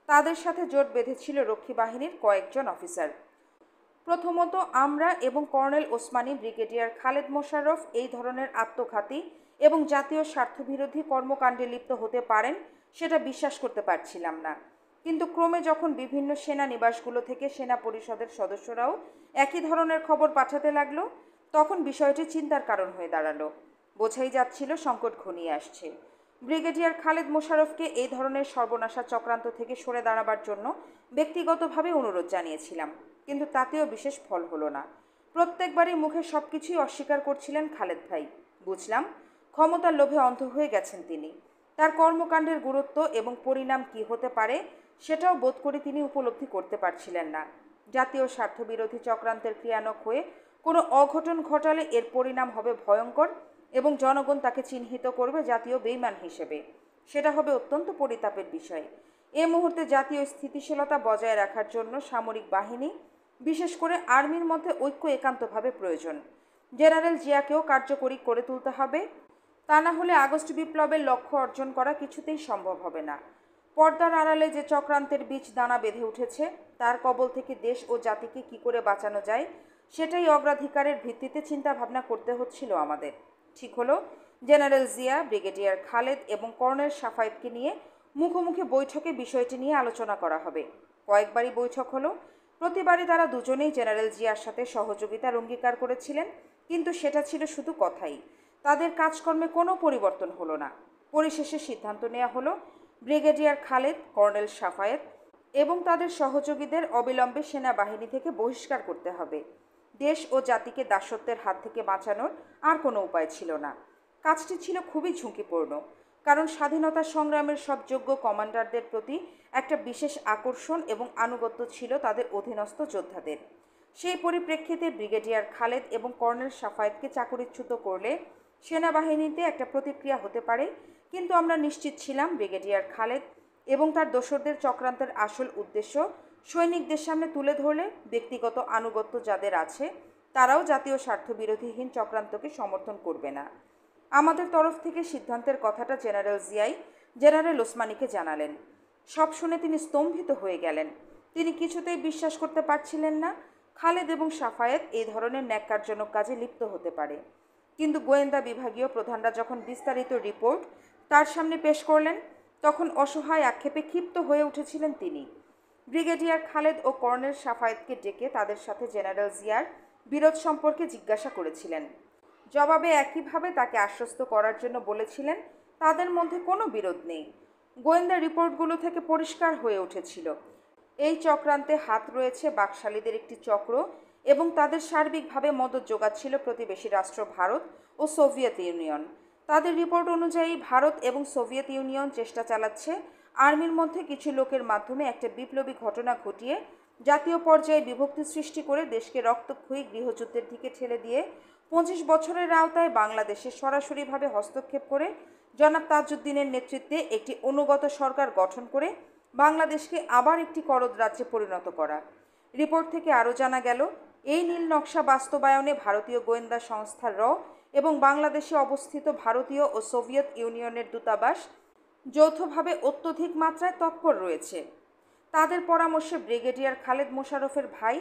তাদের সাথে জোট বেঁধেছিল রক্ষী বাহিনীর কয়েকজন অফিসার। প্রথমত, আমরা এবং কর্নেল ওসমানী ব্রিগেডিয়ার খালেদ মোশাররফ এই ধরনের আত্মঘাতী এবং জাতীয় স্বার্থবিরোধী কর্মকাণ্ডে লিপ্ত হতে পারেন সেটা বিশ্বাস করতে পারছিলাম না। কিন্তু ক্রমে যখন বিভিন্ন সেনা নিবাসগুলো থেকে সেনা পরিষদের সদস্যরাও একই ধরনের খবর পাঠাতে লাগলো, তখন বিষয়টি চিন্তার কারণ হয়ে দাঁড়ালো। বোঝাই যাচ্ছিল সংকট ঘনিয়ে আসছে। ব্রিগেডিয়ার খালেদ মোশাররফকে এই ধরনের সর্বনাশা চক্রান্ত থেকে সরে দাঁড়াবার জন্য ব্যক্তিগতভাবে অনুরোধ জানিয়েছিলাম, কিন্তু তাতেও বিশেষ ফল হলো না। প্রত্যেকবারই মুখে সব কিছুই অস্বীকার করছিলেন খালেদ ভাই। বুঝলাম, ক্ষমতার লোভে অন্ধ হয়ে গেছেন তিনি। তার কর্মকাণ্ডের গুরুত্ব এবং পরিণাম কী হতে পারে সেটাও বোধ করে তিনি উপলব্ধি করতে পারছিলেন না। জাতীয় স্বার্থবিরোধী চক্রান্তের ক্রিয়ানক হয়ে কোনো অঘটন ঘটালে এর পরিণাম হবে ভয়ঙ্কর এবং জনগণ তাকে চিহ্নিত করবে জাতীয় বেইমান হিসেবে। সেটা হবে অত্যন্ত পরিতাপের বিষয়। এ মুহূর্তে জাতীয় স্থিতিশীলতা বজায় রাখার জন্য সামরিক বাহিনী, বিশেষ করে আর্মির মধ্যে ঐক্য একান্তভাবে প্রয়োজন। জেনারেল জিয়াকেও কার্যকরী করে তুলতে হবে। তা না হলে আগস্ট বিপ্লবের লক্ষ্য অর্জন করা কিছুতেই সম্ভব হবে না। পর্দার আড়ালে যে চক্রান্তের বীজ দানা বেঁধে উঠেছে, তার কবল থেকে দেশ ও জাতিকে কী করে বাঁচানো যায় সেটাই অগ্রাধিকারের ভিত্তিতে চিন্তাভাবনা করতে হচ্ছিল আমাদের। ঠিক হলো, জেনারেল জিয়া, ব্রিগেডিয়ার খালেদ এবং কর্নেল সাফায়েতকে নিয়ে মুখোমুখি বৈঠকে বিষয়টি নিয়ে আলোচনা করা হবে। কয়েকবারই বৈঠক হলো। প্রতিবারই তারা দুজনেই জেনারেল জিয়ার সাথে সহযোগিতার অঙ্গীকার করেছিলেন, কিন্তু সেটা ছিল শুধু কথাই। তাদের কাজকর্মে কোনো পরিবর্তন হলো না। পরিশেষে সিদ্ধান্ত নেওয়া হলো ব্রিগেডিয়ার খালেদ, কর্নেল সাফায়েত এবং তাদের সহযোগীদের অবিলম্বে সেনাবাহিনী থেকে বহিষ্কার করতে হবে। দেশ ও জাতিকে দাসত্বের হাত থেকে বাঁচানোর আর কোনো উপায় ছিল না। কাজটি ছিল খুবই ঝুঁকিপূর্ণ, কারণ স্বাধীনতা সংগ্রামের সব যোগ্য কমান্ডারদের প্রতি একটা বিশেষ আকর্ষণ এবং আনুগত্য ছিল তাদের অধীনস্থ যোদ্ধাদের। সেই পরিপ্রেক্ষিতে ব্রিগেডিয়ার খালেদ এবং কর্নেল সাফায়েতকে চাকরিচ্যুত করলে সেনাবাহিনীতে একটা প্রতিক্রিয়া হতে পারে, কিন্তু আমরা নিশ্চিত ছিলাম ব্রিগেডিয়ার খালেদ এবং তার দোসরদের চক্রান্তের আসল উদ্দেশ্য সৈনিকদের সামনে তুলে ধরলে ব্যক্তিগত আনুগত্য যাদের আছে তারাও জাতীয় স্বার্থবিরোধীহীন চক্রান্তকে সমর্থন করবে না। আমাদের তরফ থেকে সিদ্ধান্তের কথাটা জেনারেল জিয়াই জেনারেল ওসমানীকে জানালেন। সব শুনে তিনি স্তম্ভিত হয়ে গেলেন। তিনি কিছুতেই বিশ্বাস করতে পারছিলেন না খালেদ এবং সাফায়েত এই ধরনের ন্যাক্কারজনক কাজে লিপ্ত হতে পারে। কিন্তু গোয়েন্দা বিভাগীয় প্রধানরা যখন বিস্তারিত রিপোর্ট তার সামনে পেশ করলেন, তখন অসহায় আক্ষেপে ক্ষিপ্ত হয়ে উঠেছিলেন তিনি। ব্রিগেডিয়ার খালেদ ও কর্নেল সাফায়েতকে ডেকে তাদের সাথে জেনারেল জিয়ার বিরোধ সম্পর্কে জিজ্ঞাসা করেছিলেন। জবাবে একইভাবে তাকে আশ্বস্ত করার জন্য বলেছিলেন তাদের মধ্যে কোনো বিরোধ নেই। গোয়েন্দা রিপোর্টগুলো থেকে পরিষ্কার হয়ে উঠেছিল এই চক্রান্তে হাত রয়েছে বাকশালীদের একটি চক্র এবং তাদের সার্বিকভাবে মদত যোগাচ্ছিল প্রতিবেশী রাষ্ট্র ভারত ও সোভিয়েত ইউনিয়ন। তাদের রিপোর্ট অনুযায়ী ভারত এবং সোভিয়েত ইউনিয়ন চেষ্টা চালাচ্ছে আর্মির মধ্যে কিছু লোকের মাধ্যমে একটা বিপ্লবী ঘটনা ঘটিয়ে জাতীয় পর্যায়ে বিভক্তি সৃষ্টি করে দেশকে রক্তক্ষয়ী গৃহযুদ্ধের দিকে ঠেলে দিয়ে 25 বছরের আওতায় বাংলাদেশে সরাসরিভাবে হস্তক্ষেপ করে জনাব তাজউদ্দিনের নেতৃত্বে একটি অনুগত সরকার গঠন করে বাংলাদেশকে আবার একটি করদ রাজ্যে পরিণত করা। রিপোর্ট থেকে আরও জানা গেল, এই নীল নকশা বাস্তবায়নে ভারতীয় গোয়েন্দা সংস্থার এবং বাংলাদেশে অবস্থিত ভারতীয় ও সোভিয়েত ইউনিয়নের দূতাবাস যৌথভাবে অত্যধিক মাত্রায় তৎপর রয়েছে। তাদের পরামর্শে ব্রিগেডিয়ার খালেদ মোশাররফের ভাই,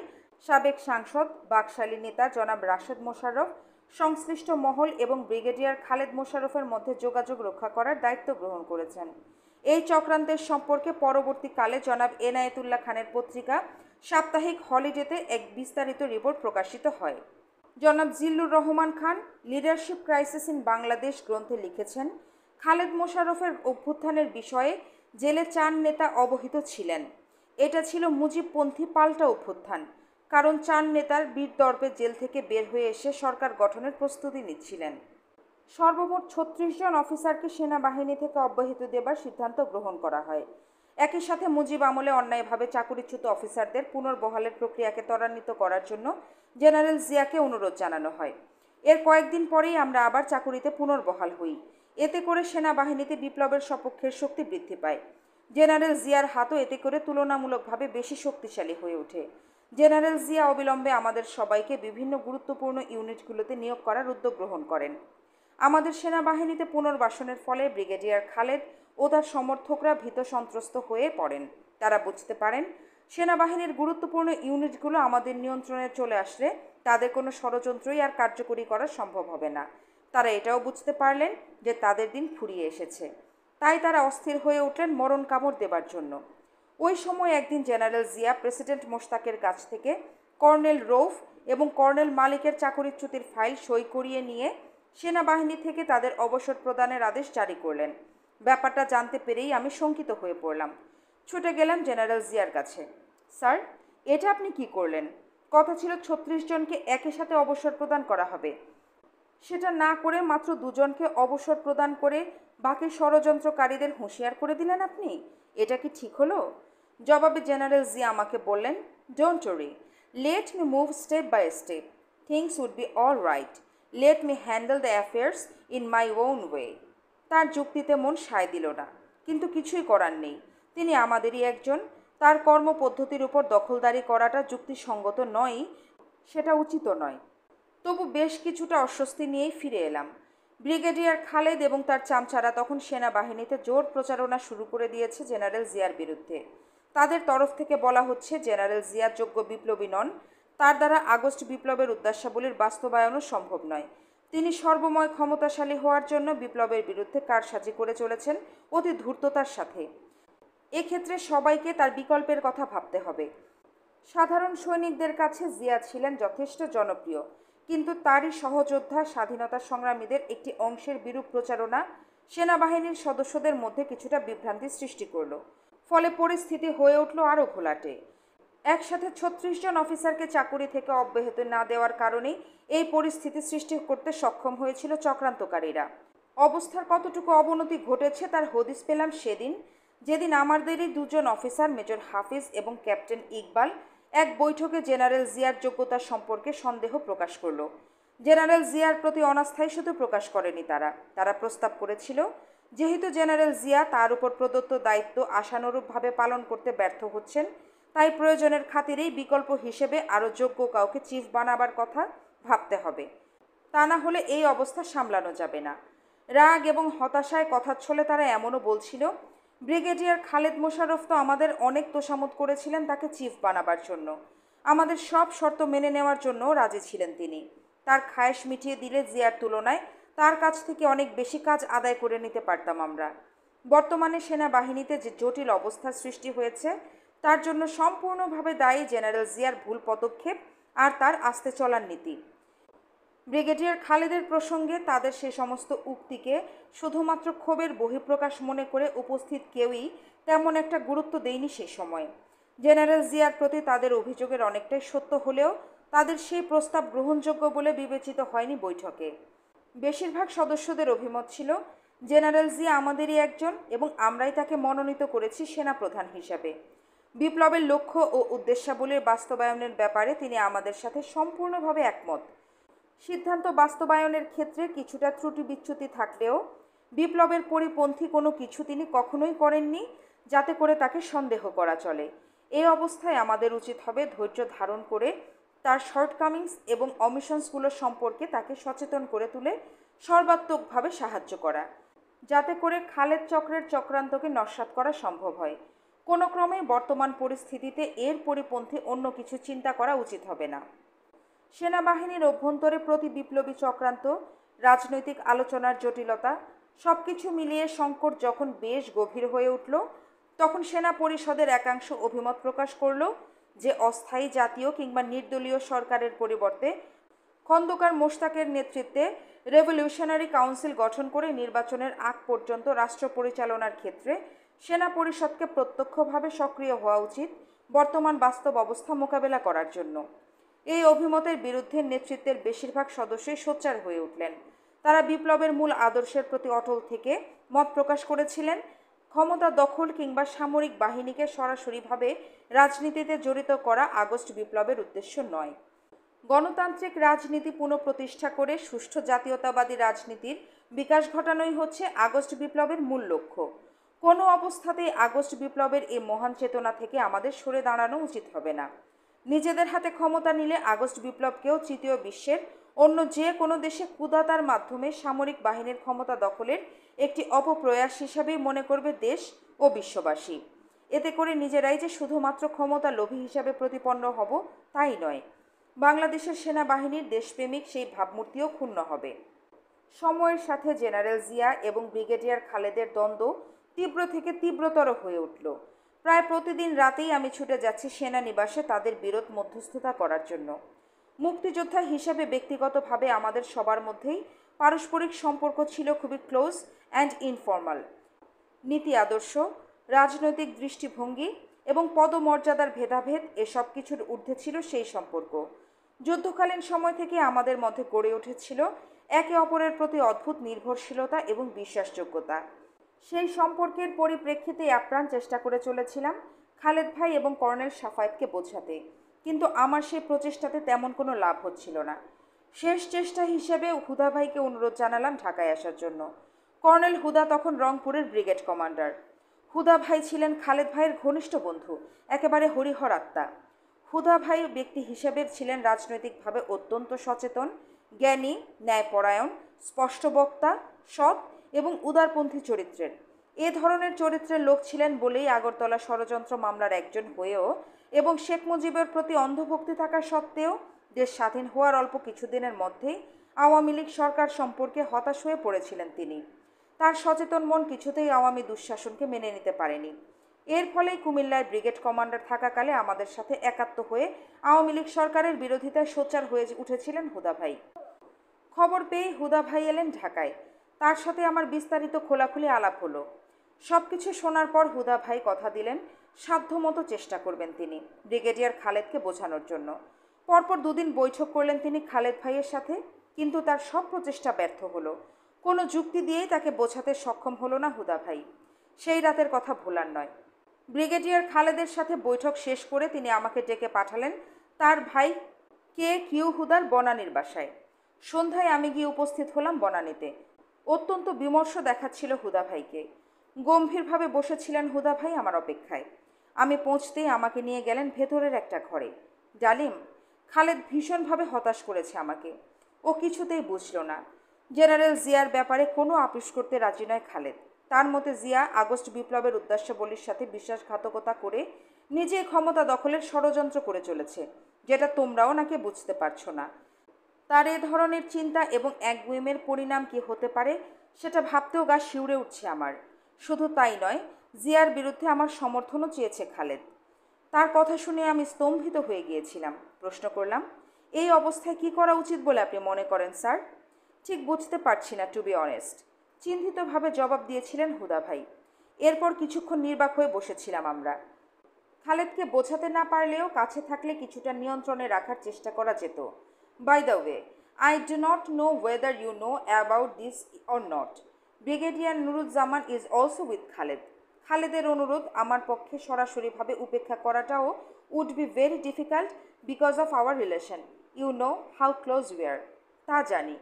সাবেক সাংসদ, বাকশালী নেতা জনাব রাশেদ মোশাররফ সংশ্লিষ্ট মহল এবং ব্রিগেডিয়ার খালেদ মোশাররফের মধ্যে যোগাযোগ রক্ষা করার দায়িত্ব গ্রহণ করেছেন। এই চক্রান্তের সম্পর্কে পরবর্তীকালে জনাব এনায়েতুল্লাহ খানের পত্রিকা সাপ্তাহিক হলিডেতে এক বিস্তারিত রিপোর্ট প্রকাশিত হয়। জনাব Zillur Rahman Khan leadership crisis in Bangladesh গ্রন্থে লিখেছেন, খালেদ মোশাররফের অভ্যুত্থানের বিষয়ে জেলে 4 নেতা অবহিত ছিলেন। এটা ছিল মুজিবপন্থী পাল্টা অভ্যুত্থান। কারণ 4 নেতার বীরদর্পে জেল থেকে বের হয়ে এসে সরকার গঠনের প্রস্তুতি নিচ্ছিলেন। সর্বমোট 36 জন অফিসারকে সেনাবাহিনী থেকে অব্যাহতি দেবার সিদ্ধান্ত গ্রহণ করা হয়। একই সাথে মুজিব আমলে অন্যায়ভাবে চাকরিচ্যুত অফিসারদের পুনর্বহালের প্রক্রিয়াকে ত্বরান্বিত করার জন্য জেনারেল জিয়াকে অনুরোধ জানানো হয়। এর কয়েকদিন পরেই আমরা আবার চাকুরিতে পুনর্বহাল হই। এতে করে সেনাবাহিনীতে বিপ্লবের সপক্ষের শক্তি বৃদ্ধি পায়। জেনারেল জিয়ার হাতও এতে করে তুলনামূলকভাবে বেশি শক্তিশালী হয়ে ওঠে। জেনারেল জিয়া অবিলম্বে আমাদের সবাইকে বিভিন্ন গুরুত্বপূর্ণ ইউনিটগুলোতে নিয়োগ করার উদ্যোগ গ্রহণ করেন। আমাদের সেনাবাহিনীতে পুনর্বাসনের ফলে ব্রিগেডিয়ার খালেদ ও তার সমর্থকরা ভীত সন্ত্রস্ত হয়ে পড়েন। তারা বুঝতে পারেন সেনাবাহিনীর গুরুত্বপূর্ণ ইউনিটগুলো আমাদের নিয়ন্ত্রণে চলে আসলে তাদের কোনো ষড়যন্ত্রই আর কার্যকরী করা সম্ভব হবে না। তারা এটাও বুঝতে পারলেন যে তাদের দিন ফুরিয়ে এসেছে। তাই তারা অস্থির হয়ে উঠলেন মরণ কামড় দেবার জন্য। ওই সময় একদিন জেনারেল জিয়া প্রেসিডেন্ট মোশতাকের কাছ থেকে কর্নেল রৌফ এবং কর্নেল মালিকের চাকরিচ্যুতির ফাইল সই করিয়ে নিয়ে সেনাবাহিনী থেকে তাদের অবসর প্রদানের আদেশ জারি করলেন। ব্যাপারটা জানতে পেরেই আমি শঙ্কিত হয়ে পড়লাম। ছুটে গেলাম জেনারেল জিয়ার কাছে। স্যার, এটা আপনি কি করলেন? কথা ছিল 36 জনকে একই সাথে অবসর প্রদান করা হবে। সেটা না করে মাত্র 2 জনকে অবসর প্রদান করে বাকি ষড়যন্ত্রকারীদের হুঁশিয়ার করে দিলেন আপনি। এটা কি ঠিক হলো? জবাবে জেনারেল জিয়া আমাকে বললেন, don't worry, let me move step by step, things would be all right, let me handle the affairs in my own way. তার যুক্তিতে মন সায় দিল না, কিন্তু কিছুই করার নেই। তিনি আমাদেরই একজন। তার কর্মপদ্ধতির উপর দখলদারি করাটা যুক্তিসঙ্গত নয়, সেটা উচিত নয়। তবু বেশ কিছুটা অস্বস্তি নিয়েই ফিরে এলাম। ব্রিগেডিয়ার খালেদ এবং তার চামচারা তখন সেনাবাহিনীতে জোর প্রচারণা শুরু করে দিয়েছে জেনারেল জিয়ার বিরুদ্ধে। তাদের তরফ থেকে বলা হচ্ছে জেনারেল জিয়া যোগ্য বিপ্লবী নন, তার দ্বারা আগস্ট বিপ্লবের উদ্দেশ্যাবলীর বাস্তবায়নও সম্ভব নয়। তিনি সর্বময় ক্ষমতাশালী হওয়ার জন্য বিপ্লবের বিরুদ্ধে কারসাজি করে চলেছেন অতি ধূর্ততার সাথে। এক্ষেত্রে সবাইকে তার বিকল্পের কথা ভাবতে হবে। সাধারণ সৈনিকদের কাছে জিয়া ছিলেন যথেষ্ট জনপ্রিয়, কিন্তু তারই সহযোদ্ধা স্বাধীনতা সংগ্রামীদের একটি অংশের বিরূপ প্রচারণা সেনাবাহিনীর সদস্যদের মধ্যে কিছুটা বিভ্রান্তি সৃষ্টি করল। ফলে পরিস্থিতি হয়ে উঠল আরও ঘোলাটে। একসাথে 36 জন অফিসারকে চাকুরি থেকে অব্যাহতি না দেওয়ার কারণেই এই পরিস্থিতি সৃষ্টি করতে সক্ষম হয়েছিল চক্রান্তকারীরা। অবস্থার কতটুকু অবনতি ঘটেছে তার হদিস পেলাম সেদিন, যেদিন আমাদেরই 2 জন অফিসার মেজর হাফিজ এবং ক্যাপ্টেন ইকবাল এক বৈঠকে জেনারেল জিয়ার যোগ্যতা সম্পর্কে সন্দেহ প্রকাশ করল। জেনারেল জিয়ার প্রতি অনাস্থাই শুধু প্রকাশ করেনি, তারা প্রস্তাব করেছিল যেহেতু জেনারেল জিয়া তার উপর প্রদত্ত দায়িত্ব আশানুরূপভাবে পালন করতে ব্যর্থ হচ্ছেন, তাই প্রয়োজনের খাতিরেই বিকল্প হিসেবে আরও যোগ্য কাউকে চিফ বানাবার কথা ভাবতে হবে। তা না হলে এই অবস্থা সামলানো যাবে না। রাগ এবং হতাশায় কথার ছলে তারা এমনও বলছিল, ব্রিগেডিয়ার খালেদ মোশাররফ তো আমাদের অনেক তোষামোদ করেছিলেন তাকে চিফ বানাবার জন্য, আমাদের সব শর্ত মেনে নেওয়ার জন্যও রাজি ছিলেন তিনি। তার খায়েশ মিটিয়ে দিলে জিয়ার তুলনায় তার কাছ থেকে অনেক বেশি কাজ আদায় করে নিতে পারতাম আমরা। বর্তমানে সেনাবাহিনীতে যে জটিল অবস্থার সৃষ্টি হয়েছে তার জন্য সম্পূর্ণভাবে দায়ী জেনারেল জিয়ার ভুল পদক্ষেপ আর তার আস্তে চলার নীতি। ব্রিগেডিয়ার খালেদের প্রসঙ্গে তাদের সে সমস্ত উক্তিকে শুধুমাত্র ক্ষোভের বহিঃপ্রকাশ মনে করে উপস্থিত কেউই তেমন একটা গুরুত্ব দেয়নি সে সময়। জেনারেল জিয়ার প্রতি তাদের অভিযোগের অনেকটাই সত্য হলেও তাদের সেই প্রস্তাব গ্রহণযোগ্য বলে বিবেচিত হয়নি বৈঠকে। বেশিরভাগ সদস্যদের অভিমত ছিল জেনারেল জিয়া আমাদেরই একজন এবং আমরাই তাকে মনোনীত করেছি সেনাপ্রধান হিসাবে। বিপ্লবের লক্ষ্য ও উদ্দেশ্যাবলীর বাস্তবায়নের ব্যাপারে তিনি আমাদের সাথে সম্পূর্ণভাবে একমত। সিদ্ধান্ত বাস্তবায়নের ক্ষেত্রে কিছুটা ত্রুটি বিচ্যুতি থাকলেও বিপ্লবের পরিপন্থী কোনো কিছু তিনি কখনোই করেননি যাতে করে তাকে সন্দেহ করা চলে। এই অবস্থায় আমাদের উচিত হবে ধৈর্য ধারণ করে তার শর্টকামিংস এবং অমিশনসগুলো সম্পর্কে তাকে সচেতন করে তুলে সর্বাত্মকভাবে সাহায্য করা, যাতে করে খালেদ চক্রের চক্রান্তকে নস্যাৎ করা সম্ভব হয়। কোনো ক্রমেই বর্তমান পরিস্থিতিতে এর পরিপন্থী অন্য কিছু চিন্তা করা উচিত হবে না। সেনাবাহিনীর অভ্যন্তরে প্রতি বিপ্লবী চক্রান্ত, রাজনৈতিক আলোচনার জটিলতা সব কিছু মিলিয়ে সংকট যখন বেশ গভীর হয়ে উঠল, তখন সেনা পরিষদের একাংশ অভিমত প্রকাশ করল যে অস্থায়ী জাতীয় কিংবা নির্দলীয় সরকারের পরিবর্তে খন্দকার মোশতাকের নেতৃত্বে রেভলিউশনারি কাউন্সিল গঠন করে নির্বাচনের আগ পর্যন্ত রাষ্ট্র পরিচালনার ক্ষেত্রে সেনা পরিষদকে প্রত্যক্ষভাবে সক্রিয় হওয়া উচিত বর্তমান বাস্তব অবস্থা মোকাবেলা করার জন্য। এই অভিমতের বিরুদ্ধে নেতৃত্বের বেশিরভাগ সদস্যই সোচ্চার হয়ে উঠলেন। তারা বিপ্লবের মূল আদর্শের প্রতি অটল থেকে মত প্রকাশ করেছিলেন। ক্ষমতা দখল কিংবা সামরিক বাহিনীকে সরাসরিভাবে রাজনীতিতে জড়িত করা আগস্ট বিপ্লবের উদ্দেশ্য নয়। গণতান্ত্রিক রাজনীতি পুনঃপ্রতিষ্ঠা করে সুষ্ঠু জাতীয়তাবাদী রাজনীতির বিকাশ ঘটানোই হচ্ছে আগস্ট বিপ্লবের মূল লক্ষ্য। কোনো অবস্থাতেই আগস্ট বিপ্লবের এই মহান চেতনা থেকে আমাদের সরে দাঁড়ানো উচিত হবে না। নিজেদের হাতে ক্ষমতা নিলে আগস্ট বিপ্লবকেও তৃতীয় বিশ্বের অন্য যে কোনো দেশে কুদাতার মাধ্যমে সামরিক বাহিনীর ক্ষমতা দখলের একটি অপপ্রয়াস হিসাবেই মনে করবে দেশ ও বিশ্ববাসী। এতে করে নিজেরাই যে শুধুমাত্র ক্ষমতা লোভী হিসাবে প্রতিপন্ন হব তাই নয়, বাংলাদেশের সেনাবাহিনীর দেশপ্রেমিক সেই ভাবমূর্তিও ক্ষুণ্ণ হবে। সময়ের সাথে জেনারেল জিয়া এবং ব্রিগেডিয়ার খালেদের দ্বন্দ্ব তীব্র থেকে তীব্রতর হয়ে উঠল। প্রায় প্রতিদিন রাতেই আমি ছুটে যাচ্ছি সেনানিবাসে তাদের বিরোধ মধ্যস্থতা করার জন্য। মুক্তিযোদ্ধা হিসেবে ব্যক্তিগতভাবে আমাদের সবার মধ্যেই পারস্পরিক সম্পর্ক ছিল খুবই ক্লোজ অ্যান্ড ইনফর্মাল। নীতি আদর্শ, রাজনৈতিক দৃষ্টিভঙ্গি এবং পদমর্যাদার ভেদাভেদ এসব কিছুর ঊর্ধ্বে ছিল সেই সম্পর্ক। যুদ্ধকালীন সময় থেকে আমাদের মধ্যে গড়ে উঠেছিল একে অপরের প্রতি অদ্ভুত নির্ভরশীলতা এবং বিশ্বাসযোগ্যতা। সেই সম্পর্কের পরিপ্রেক্ষিতে আপ্রাণ চেষ্টা করে চলেছিলাম খালেদ ভাই এবং কর্নেল সাফায়েতকে বোঝাতে, কিন্তু আমার সেই প্রচেষ্টাতে তেমন কোনো লাভ হচ্ছিল না। শেষ চেষ্টা হিসেবে হুদা ভাইকে অনুরোধ জানালাম ঢাকায় আসার জন্য। কর্নেল হুদা তখন রংপুরের ব্রিগেড কমান্ডার। হুদা ভাই ছিলেন খালেদ ভাইয়ের ঘনিষ্ঠ বন্ধু, একেবারে হরিহর আত্মা। হুদা ভাই ব্যক্তি হিসেবে ছিলেন রাজনৈতিকভাবে অত্যন্ত সচেতন, জ্ঞানী, ন্যায়পরায়ণ, স্পষ্টবক্তা, সৎ এবং উদারপন্থী চরিত্রের। এ ধরনের চরিত্রের লোক ছিলেন বলেই আগরতলা ষড়যন্ত্র মামলার একজন হয়েও এবং শেখ মুজিবের প্রতি অন্ধভক্তি থাকা সত্ত্বেও দেশ স্বাধীন হওয়ার অল্প কিছুদিনের মধ্যেই আওয়ামী লীগ সরকার সম্পর্কে হতাশ হয়ে পড়েছিলেন তিনি। তার সচেতন মন কিছুতেই আওয়ামী দুঃশাসনকে মেনে নিতে পারেনি। এর ফলেই কুমিল্লায় ব্রিগেড কমান্ডার থাকাকালে আমাদের সাথে একাত্ম হয়ে আওয়ামী লীগ সরকারের বিরোধিতায় সোচ্চার হয়ে উঠেছিলেন হুদা ভাই। খবর পেয়ে হুদা ভাই এলেন ঢাকায়। তার সাথে আমার বিস্তারিত খোলাখুলি আলাপ হলো। সব কিছু শোনার পর হুদা ভাই কথা দিলেন সাধ্যমতো চেষ্টা করবেন তিনি ব্রিগেডিয়ার খালেদকে বোঝানোর জন্য। পরপর দুদিন বৈঠক করলেন তিনি খালেদ ভাইয়ের সাথে, কিন্তু তার সব প্রচেষ্টা ব্যর্থ হলো। কোনো যুক্তি দিয়েই তাকে বোঝাতে সক্ষম হলো না হুদা ভাই। সেই রাতের কথা ভোলার নয়। ব্রিগেডিয়ার খালেদের সাথে বৈঠক শেষ করে তিনি আমাকে ডেকে পাঠালেন তার ভাই কিউ হুদার বনানীর বাসায়। সন্ধ্যায় আমি গিয়ে উপস্থিত হলাম বনানীতে। অত্যন্ত বিমর্ষ দেখাচ্ছিল হুদা ভাইকে। গম্ভীরভাবে বসেছিলেন হুদা ভাই আমার অপেক্ষায়। আমি পৌঁছতেই আমাকে নিয়ে গেলেন ভেতরের একটা ঘরে। ডালিম, খালেদ ভীষণভাবে হতাশ করেছে আমাকে। ও কিছুতেই বুঝল না। জেনারেল জিয়ার ব্যাপারে কোনো আপোষ করতে রাজি নয় খালেদ। তার মতে জিয়া আগস্ট বিপ্লবের উদ্দেশ্যাবলীর সাথে বিশ্বাসঘাতকতা করে নিজেই ক্ষমতা দখলের ষড়যন্ত্র করে চলেছে, যেটা তোমরাও নাকি বুঝতে পারছো না। তার এ ধরনের চিন্তা এবং একগুঁয়েমের পরিণাম কি হতে পারে সেটা ভাবতেও গা শিউরে উঠছে আমার। শুধু তাই নয়, জিয়ার বিরুদ্ধে আমার সমর্থনও চেয়েছে খালেদ। তার কথা শুনে আমি স্তম্ভিত হয়ে গিয়েছিলাম। প্রশ্ন করলাম, এই অবস্থায় কি করা উচিত বলে আপনি মনে করেন স্যার? ঠিক বুঝতে পারছি না, টু বি অনেস্ট, চিন্তিতভাবে জবাব দিয়েছিলেন হুদা ভাই। এরপর কিছুক্ষণ নির্বাক হয়ে বসেছিলাম আমরা। খালেদকে বোঝাতে না পারলেও কাছে থাকলে কিছুটা নিয়ন্ত্রণে রাখার চেষ্টা করা যেত। By the way, I do not know whether you know about this or not. Brigadier Nuruzzaman is also with Khaled. খালেদের অনুরোধ আমার পক্ষে সরাসরিভাবে উপেক্ষা করাটাও would be very difficult because of our relation. You know how close we are. তা জানি,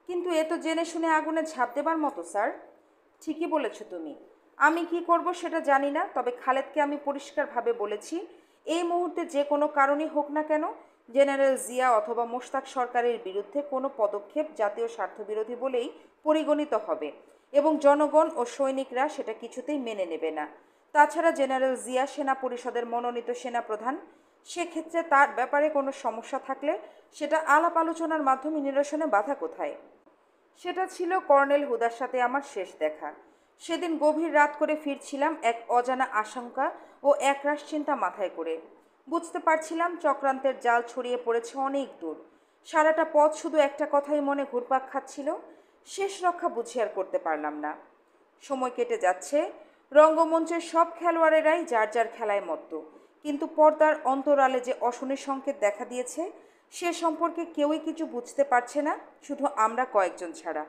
কিন্তু এ তো জেনে শুনে আগুনে ঝাঁপ দেবার মতো স্যার। ঠিকই বলেছ তুমি। আমি কি করব সেটা জানি না, তবে খালেদকে আমি পরিষ্কারভাবে বলেছি এই মুহূর্তে যে কোনো কারণই হোক না কেন জেনারেল জিয়া অথবা মোশতাক সরকারের বিরুদ্ধে কোনো পদক্ষেপ জাতীয় স্বার্থবিরোধী বলেই পরিগণিত হবে এবং জনগণ ও সৈনিকরা সেটা কিছুতেই মেনে নেবে না। তাছাড়া জেনারেল জিয়া সেনা পরিষদের মনোনীত সেনাপ্রধান। সেক্ষেত্রে তার ব্যাপারে কোনো সমস্যা থাকলে সেটা আলাপ আলোচনার মাধ্যমে নিরসনে বাধা কোথায়? সেটা ছিল কর্নেল হুদার সাথে আমার শেষ দেখা। সেদিন গভীর রাত করে ফিরছিলাম এক অজানা আশঙ্কা ও একরাশ চিন্তা মাথায় করে। বুঝতে পারছিলাম চক্রান্তের জাল ছড়িয়ে পড়েছে অনেক দূর। সারাটা পথ শুধু একটা কথাই মনে ঘুরপাক খাচ্ছিল, শেষ রক্ষা বুঝি আর করতে পারলাম না। সময় কেটে যাচ্ছে। রঙ্গমঞ্চের সব খেলোয়াড়েরাই যার যার খেলায় মত্ত। কিন্তু পর্দার অন্তরালে যে অশনির সংকেত দেখা দিয়েছে সে সম্পর্কে কেউই কিছু বুঝতে পারছে না, শুধু আমরা কয়েকজন ছাড়া।